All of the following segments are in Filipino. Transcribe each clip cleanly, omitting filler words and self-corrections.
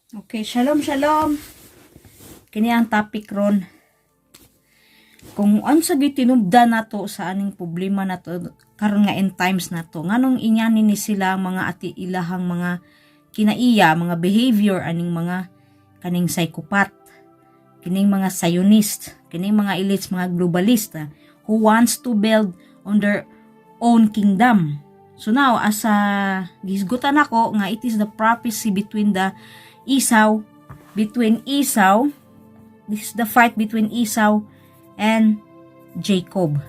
Okay, shalom, shalom. Kini ang topic ron. Kung unsa gyud tinubda nato sa aning problema nato karon nga end times nato, nganong inyanin ni sila mga ati ilahang mga kinaiya, mga behavior aning mga kaning psychopath, kining mga Zionist, kining mga elites, mga globalista who wants to build on their own kingdom. So now, as gisgutan ako nga it is the prophecy between Esau, this is the fight between Esau and Jacob.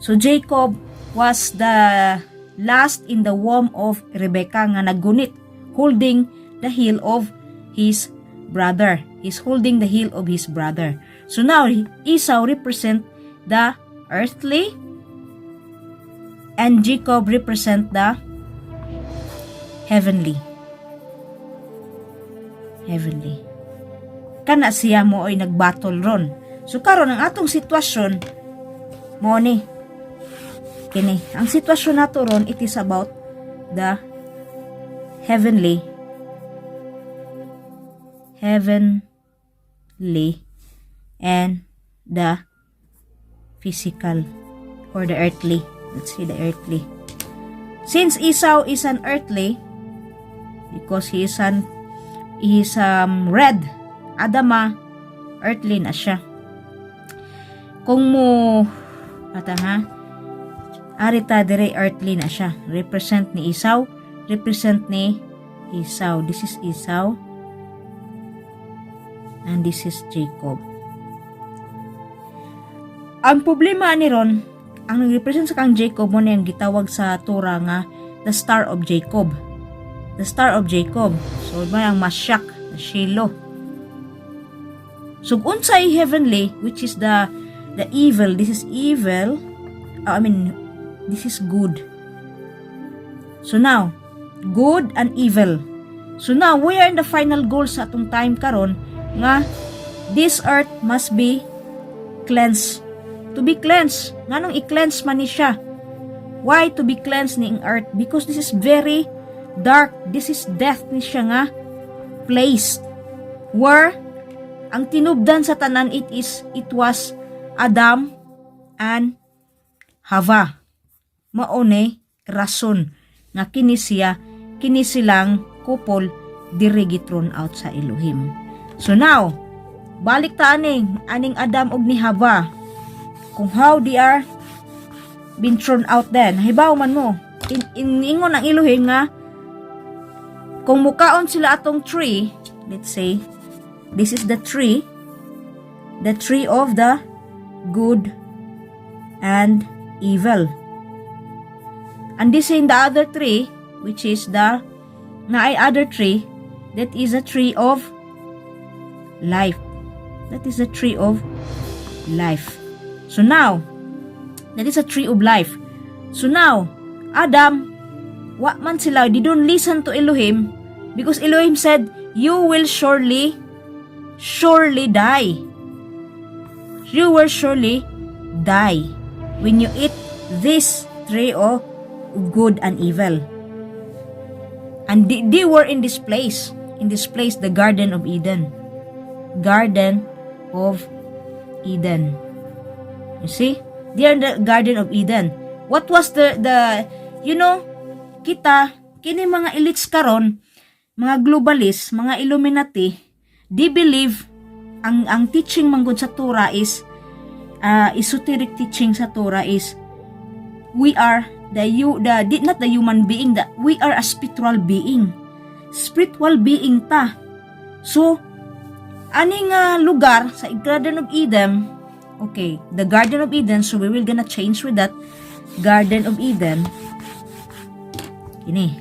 So Jacob was the last in the womb of Rebekah nga naggunit, holding the heel of his brother. He's holding the heel of his brother. So now Esau represent the earthly and Jacob represent the heavenly. Kana siya mo ay nagbattle ron. So karon ang atong sitwasyon mo ni kini. Ang sitwasyon nato ron, it is about the heavenly and the physical or the earthly. Let's see the earthly. Since Esau is an earthly because he is red, Adama, earthly na siya. Kung mo arita dire earthly na siya. Represent ni Esau. This is Esau. And this is Jacob. Ang problema ni ron, ang nag-represent sa kang Jacob mo na yung gitawag sa Torah nga the Star of Jacob. The Star of Jacob. So, ba ang Mashiach, the Shiloh. So, unsay heavenly, which is the evil. This is evil. This is good. So now, good and evil. So now, we are in the final goal sa atong time karon nga this earth must be cleansed. To be cleansed. Nganong i-cleanse man ni siya? Why to be cleansed ni earth? Because this is very dark. This is death ni siya nga place where ang tinubdan sa tanan it was Adam and Hava. Maone rason nga kini silang couple diri githrown out sa Elohim. So now, balik ta aning Adam ug ni Hava kung how they are been thrown out then. Hibaw man mo ingon ang Elohim nga kung mukaon sila atong tree, let's say this is the tree of the good and evil. And this in the other tree, which is the other tree, that is a tree of life. That is a tree of life. So now, that is a tree of life. So now, Adam, what man sila, they don't listen to Elohim because Elohim said, you will surely die. You will surely die when you eat this tree of good and evil. And they were in this place, the Garden of Eden. Garden of Eden. You see? They are in the Garden of Eden. What was the kita, kini mga elites karon, mga globalist, mga Illuminati, they believe ang teaching manggod sa Torah is esoteric teaching sa Torah is we are not the human being, that we are a spiritual being ta. So aning lugar sa Garden of Eden, okay, the Garden of Eden, so we will gonna change with that Garden of Eden. Ini,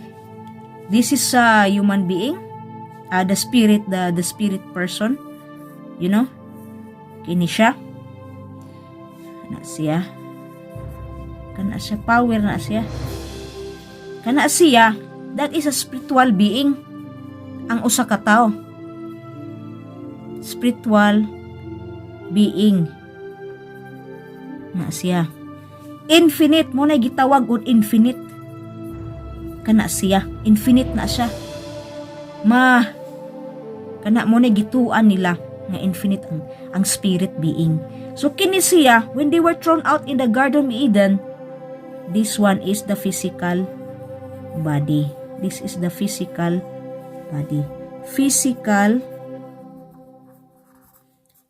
this is a human being, the spirit person, kini siya kana siya power na siya that is a spiritual being. Ang usa ka tao spiritual being na siya. Infinite mo na gitawag og infinite kana siya, infinite na siya. kana mo na gituan nila nga infinite ang spirit being. So kini siya, when they were thrown out in the Garden of Eden, this one is the physical body. This is the physical body. Physical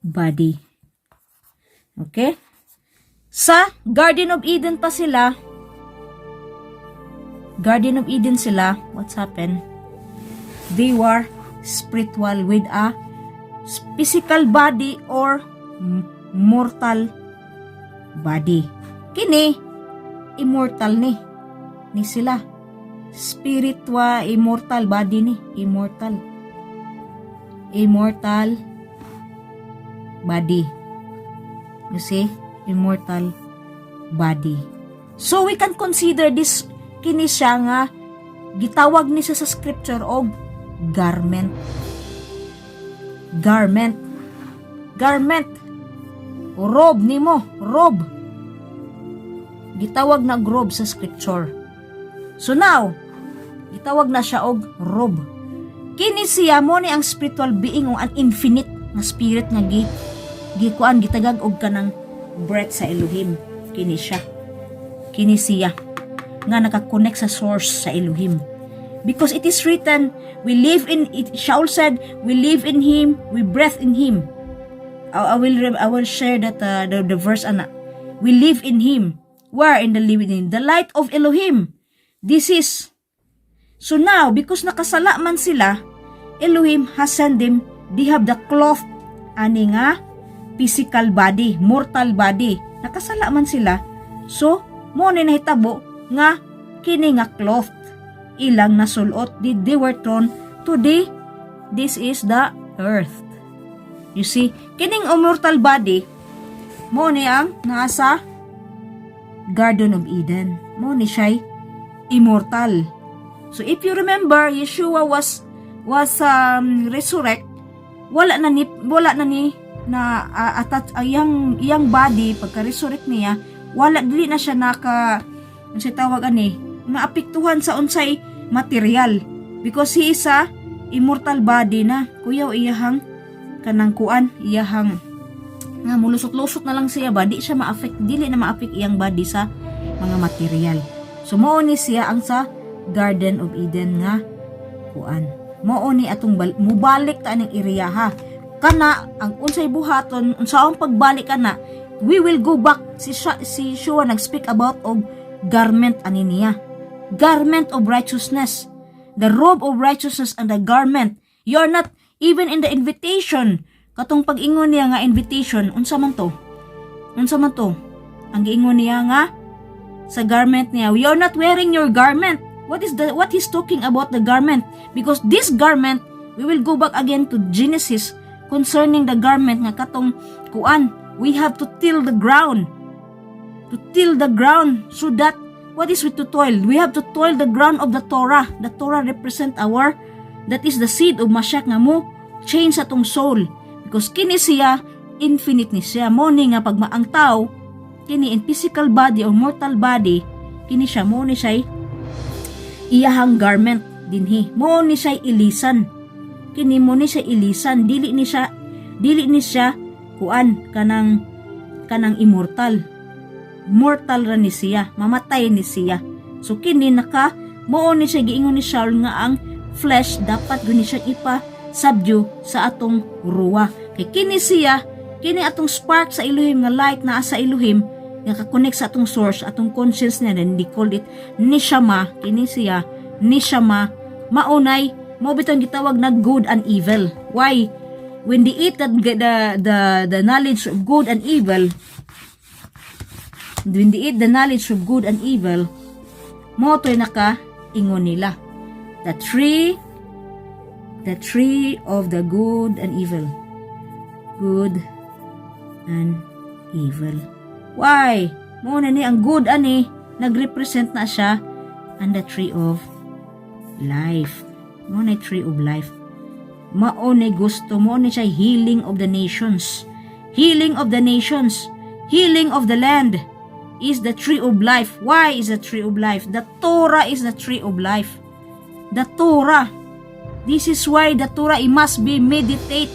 body. Okay? Sa Garden of Eden pa sila, Garden of Eden sila, what's happened? They were spiritual with a physical body or mortal body. Kini, immortal ni sila. Spiritual, immortal body ni. Immortal body. You see? Immortal body. So, we can consider this kini siya nga gitawag ni sa scripture og garment. Robe nimo, robe. Gitawag na robe sa scripture. So now, gitawag na siya og robe. Kini siya mo ni ang spiritual being o ang infinite nga spirit nga gikuan gitagag og kanang breath sa Elohim. Kini siya. Kini siya nga nakakonect sa source sa Elohim. Because it is written, we live in it. Shaul said, we live in Him, we breathe in Him. I will share that the verse ana. We live in Him. Where in the living in the light of Elohim. This is. So now, because nakasala man sila, Elohim has sent them. They have the cloth ani nga physical body, mortal body. Nakasala man sila. So mo ni nahitabo nga kini nga cloth ilang nasulot they were thrown to this is the earth. You see, kining immortal body mo ni ang nasa Garden of Eden. Mo ni siya immortal. So if you remember, Yeshua was resurrect. Wala na ni na attach iyang body pagka resurrect niya. Wala dili na siya ano siya tawag ani, naapektuhan sa unsay material because he is a immortal body na kuyaw iyahang kanang kuan iyahang nga mulusot-lusot na lang siya ba di siya ma-affect, dili na ma-affect iyang body sa mga material. So mao ni siya ang sa Garden of Eden nga kuan. Mao ni atong mubalik ta ning area ha. Kana ang unsay buhaton unsaong pagbalik kana, we will go back. Si Shua nag-speak about og garment ani niya. Garment of righteousness. The robe of righteousness and the garment. You are not even in the invitation. Katong pag-ingon niya nga invitation, unsa man to? Ang giingon niya nga sa garment niya, we are not wearing your garment. What he's talking about the garment? Because this garment, we will go back again to Genesis concerning the garment nga katong kuan. We have to till the ground. To till the ground so that what is with to toil? We have to toil the ground of the Torah. The Torah represent that is the seed of Mashiach nga mo change atong soul. Because kini siya infinite ni siya. Mo ni nga pag maang tao kini in physical body or mortal body, kini siya mo ni siya iyahang garment dinhi. Mo ni siya ilisan. Kini mo ni siya ilisan, dili ni siya kuan kanang immortal. Mortal ra ni siya, mamatay ni siya. So kini mao ni siya giingon ni Shaul nga ang flesh dapat guni siya subdue sa atong ruwa. Kay kini atong spark sa Elohim nga light na sa Elohim nga ka-connect sa atong source, atong conscience niya, and they called it neshama. Kini siya neshama maunay mo bitong gitawag na good and evil. Why? When they eat the knowledge of good and evil, when they eat the knowledge of good and evil, mo to'y ingon nila. The tree of the good and evil. Good and evil. Why? Mo na ni ang good ani nagrepresent na siya and the tree of life. Mo na tree of life. Mao ni gusto mo ni siya healing of the nations. Healing of the nations. Healing of the land is the tree of life. Why is the tree of life? The Torah is the tree of life. The Torah. This is why the Torah it must be meditate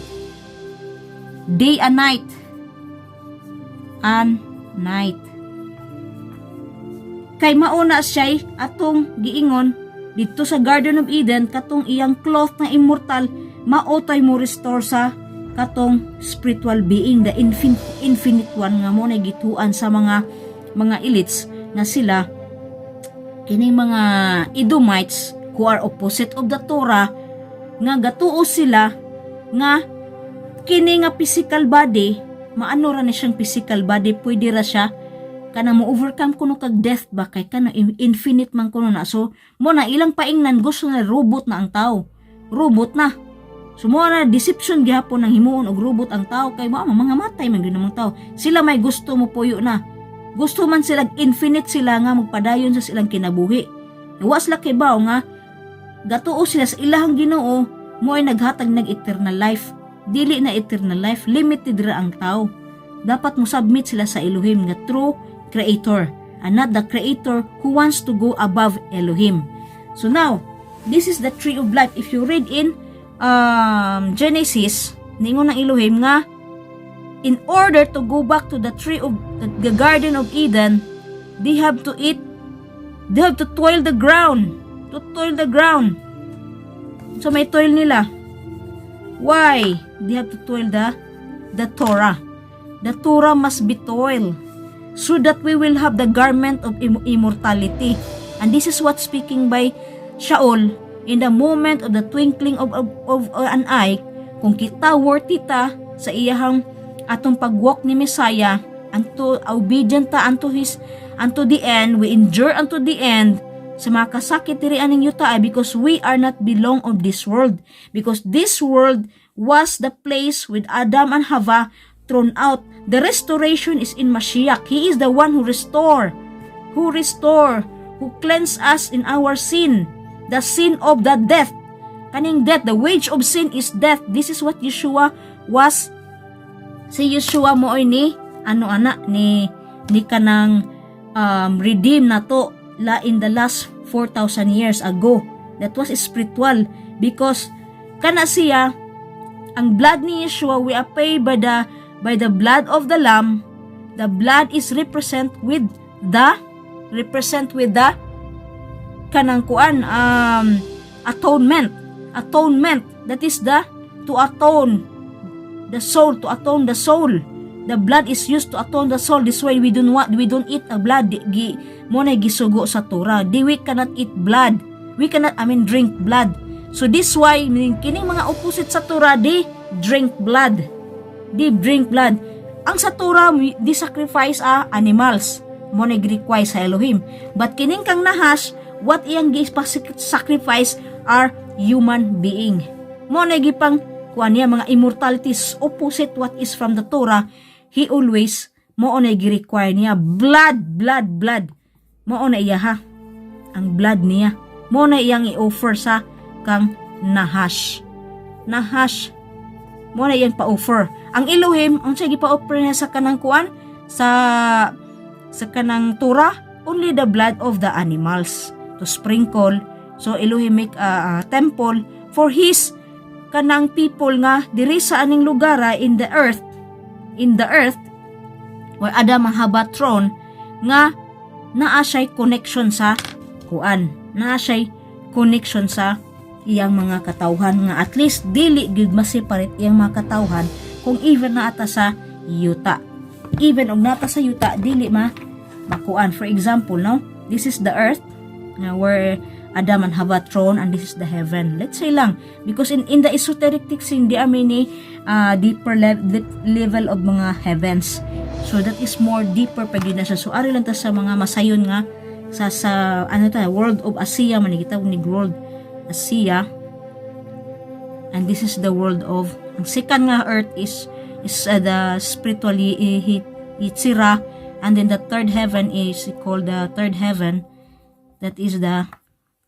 day and night. And night. Kay mauna siya atong giingon dito sa Garden of Eden katong iyang cloth na immortal maotoy mo restore sa katong spiritual being, the infinite one nga mo na gituan sa mga elites nga sila kini mga Edomites who are opposite of the Torah nga gatuo sila nga kini nga physical body maano ra na siyang physical body pwede ra siya kana mo overcome kuno kag death ba kay kana infinite man kuno na so mo na ilang paingnan gusto na robot na ang tao robot na so mo na deception gihapon ng himuon og robot ang tao kay mga matay man gyud namang tao sila may gusto mo puyo na gusto man sila infinite sila nga magpadayon sa silang kinabuhi was la kay bawo nga gatuo sila sa ilahang Ginoo mo ay naghatag ng eternal life dili na eternal life limited ra ang tao dapat mo submit sila sa Elohim nga true creator and not the creator who wants to go above Elohim. So now this is the tree of life. If you read in Genesis ningon ng Elohim nga in order to go back to the tree of the Garden of Eden they have to toil the ground so may toil nila. Why? They have to toil the Torah. The Torah must be toil so that we will have the garment of immortality. And this is what speaking by Shaul in the moment of the twinkling of an eye kung kita worthy ta sa iyahang atong pagwalk ni Messiah unto obedient ta unto the end we endure unto the end sa mga kasakit diri aning yuta because we are not belong of this world because this world was the place with Adam and Hava thrown out. The restoration is in Mashiach. He is the one who restore, who cleanse us in our sin, the sin of the death. Kaning death, the wage of sin is death. This is what Yeshua was. Si Yeshua mo ni ni kanang redeem na to in the last 4,000 years ago. That was spiritual because kana siya ang blood ni Yeshua we are paid by the blood of the lamb. The blood is represent with the kanang kuan atonement. That is to atone the soul. The blood is used to atone the soul. This way we don't eat a blood. Mo na gisugo sa Torah. We cannot eat blood. We cannot drink blood. So this why kining mga opposite sa Torah di drink blood. Ang sa Torah di sacrifice animals. Mo na require sa Elohim. But kining kang nahash what iyang sacrifice are human being. Mo na gipang kuan niya mga immortalities opposite what is from the Torah. He always mo na gi-require niya blood. Mo na iya ha. Ang blood niya. Mo na iyang i-offer sa kang nahash. Mo na iyang pa-offer. Ang Elohim, ang siya gipa-offer niya sa kanang kuan sa kanang Torah, only the blood of the animals to sprinkle. So Elohim make a temple for his kanang people nga diri sa aning lugar in the earth where Adam and Hava throne nga naa siya connection sa kuan, naa siya connection sa iyang mga katawhan nga at least dili gyud ma-separate iyang mga katawhan kung even naata sa yuta. Even og nata sa yuta dili makuan. For example, no, this is the earth where Adam and Hava throne and this is the heaven. Let's say lang because in the esoteric teaching di many deeper level of mga heavens. So that is more deeper pag yun na siya. So ari lang ta sa mga masayon nga sa world of Asiya man gitawag ni world Asiya. And this is the world of ang second nga earth is the spiritually Yitzira, and then the third heaven is called the third heaven. That is the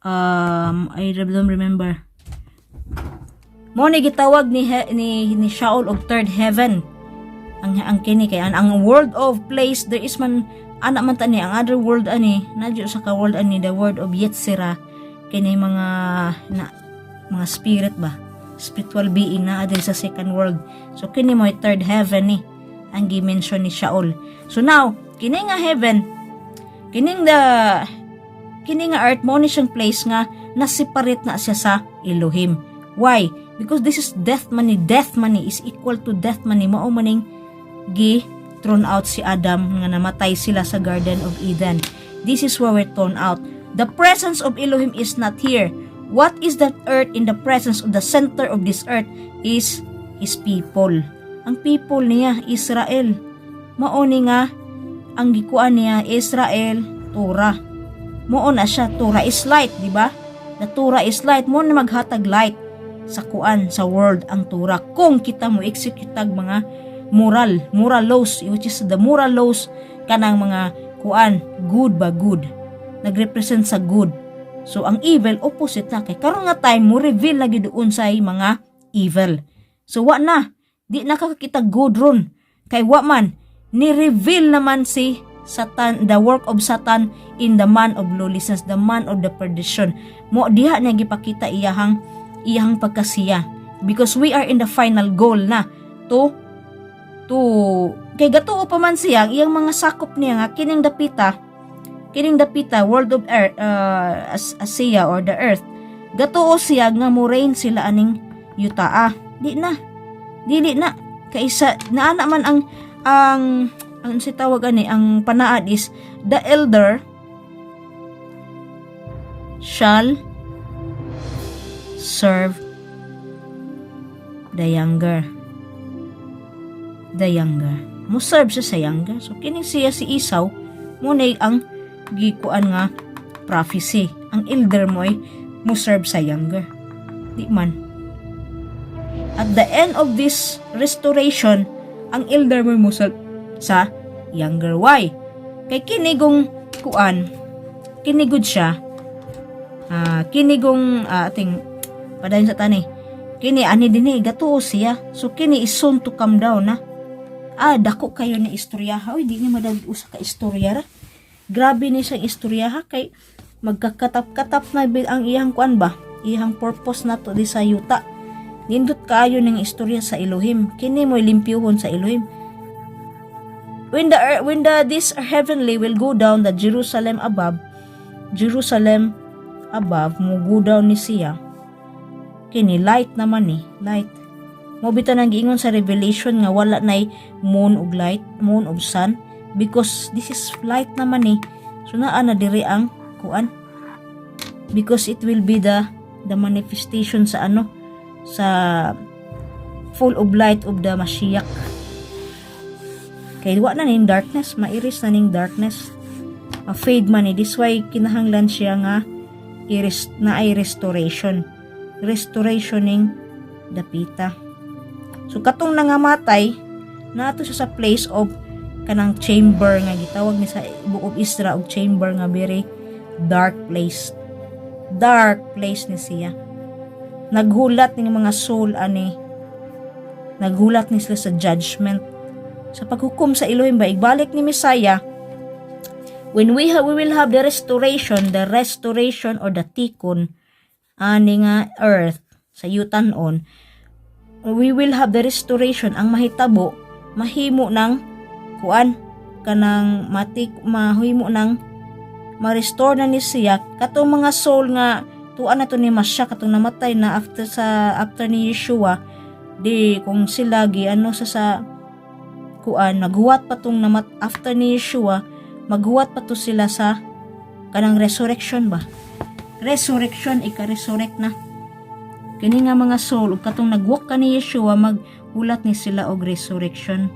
I don't remember. Mo ni gitawag ni Shaul og third heaven. Ang kini kay ang world of place there is man ana man tani ang other world ani nadyo sa ka world ani the world of Yetzira kini mga mga spirit ba, spiritual being na adiri sa second world. So kini mo third heaven ni ang gi-mention ni Shaul. So now kini nga heaven, kini nga earth mo ni siyang place nga na-separate na siya sa Elohim. Why? Because this is death money. Death money is equal to death money. Mao maning thrown out si Adam nga namatay sila sa Garden of Eden. This is where we're thrown out. The presence of Elohim is not here. What is that earth in the presence of the center of this earth is His people. Ang people niya, Israel. Mauni nga, ang gikuan niya, Israel, Torah. Mao na siya, Torah is light, di ba? The Torah is light, mo na maghatag light sa kuan, sa world ang Torah. Kung kita mo execute mga moral laws, which is the moral laws kanang mga kuan, good ba good, nagrepresent sa good. So ang evil opposite na kay karon nga time mo reveal lagi doon sa mga evil. So wa na, di nakakita good ron kay wa man ni reveal naman si Satan, the work of Satan in the man of lawlessness, the man of the perdition. Mo diha na gipakita iyahang pagkasiya, because we are in the final goal na to kay gatuo pa man siya iyang mga sakop niya nga kining dapita world of earth, Asia or the earth, gatuo siya nga mo reign sila aning yutaa. Dili na kaysa naana man ang si tawag ani ang panaad is the elder shall serve the younger. Mo serve siya sa younger. So kining siya si Esau mo na ang gikuan nga prophecy. Ang elder mo ay mo serve sa younger. Di man. At the end of this restoration, ang elder mo serve sa younger. Why? Kay kinigong kuan, kinigod siya. Kinigong ating padayon sa tani. Kini ani dinhi gatuo siya. So kini is soon to come down na. Dako kayo ni istorya ha. Oy, di ni madagig usa ka istorya ra. Grabe ni siyang istorya ha kay magkakatap-katap na ang iyang kuan ba? Iyang purpose na to di sa yuta. Nindot kayo ning istorya sa Elohim. Kini mo limpyuhon sa Elohim. When this heavenly will go down, the Jerusalem above mo go down ni siya. Kini light naman ni, light. Mo bitaw nang giingon sa Revelation nga wala nay moon ug light, moon ug sun, because this is light naman ni. So naa na diri ang kuan. Because it will be the manifestation sa sa full of light of the Mashiach. Kay wa na ning darkness, mairis na ning darkness. Ma-fade man ni. This why kinahanglan siya nga na ay restoration. Restorationing dapita. So katong nangamatay nato siya sa place of kanang chamber nga gitawag ni sa Book of Isra og chamber nga very dark place. Dark place ni siya. Naghulat ning mga soul ani. Naghulat ni sila sa judgment. Sa paghukom sa Elohim ba igbalik ni Messiah. When we will have the restoration or the tikkun ani nga earth sa yutan-on, we will have the restoration. Ang mahitabo mahimo ng kuan kanang mahimo ng ma-restore na ni siya katong mga soul nga tuan na to ni Masya katong namatay na after ni Yeshua, di kung sila gi sa kuan naghuwat pa tong after ni Yeshua, maghuwat pa to sila sa kanang resurrection ba. Resurrection, ika-resurrect na. Kini nga mga soul, ug katong nagwalk ka ni Yeshua, maghulat ni sila og resurrection.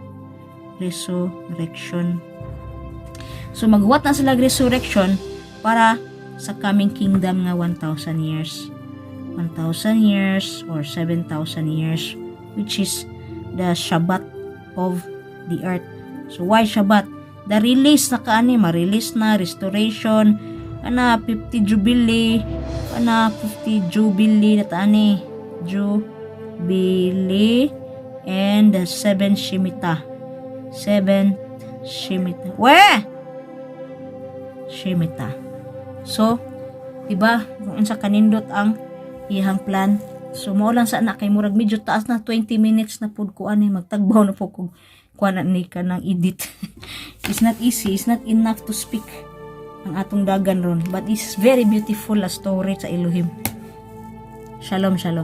So maghuwat na sila resurrection para sa coming kingdom nga 1,000 years. 1,000 years or 7,000 years, which is the Shabbat of the earth. So why Shabbat? The release na kaani, ma-release na, restoration, 50 jubilee, 50 jubilee na taani, jubilee, and the 7 Shemitah. 7 Shemitah. Shemitah. So, diba, kung sa kanindot ang iyang plan. So mao lang sa anak kay murag medyo taas na 20 minutes na pud ko ani magtagbaw na po kog kuan ni kanang edit. It's not easy, it's not enough to speak ang atong dagan ron, but it's very beautiful a story sa Elohim. Shalom, shalom.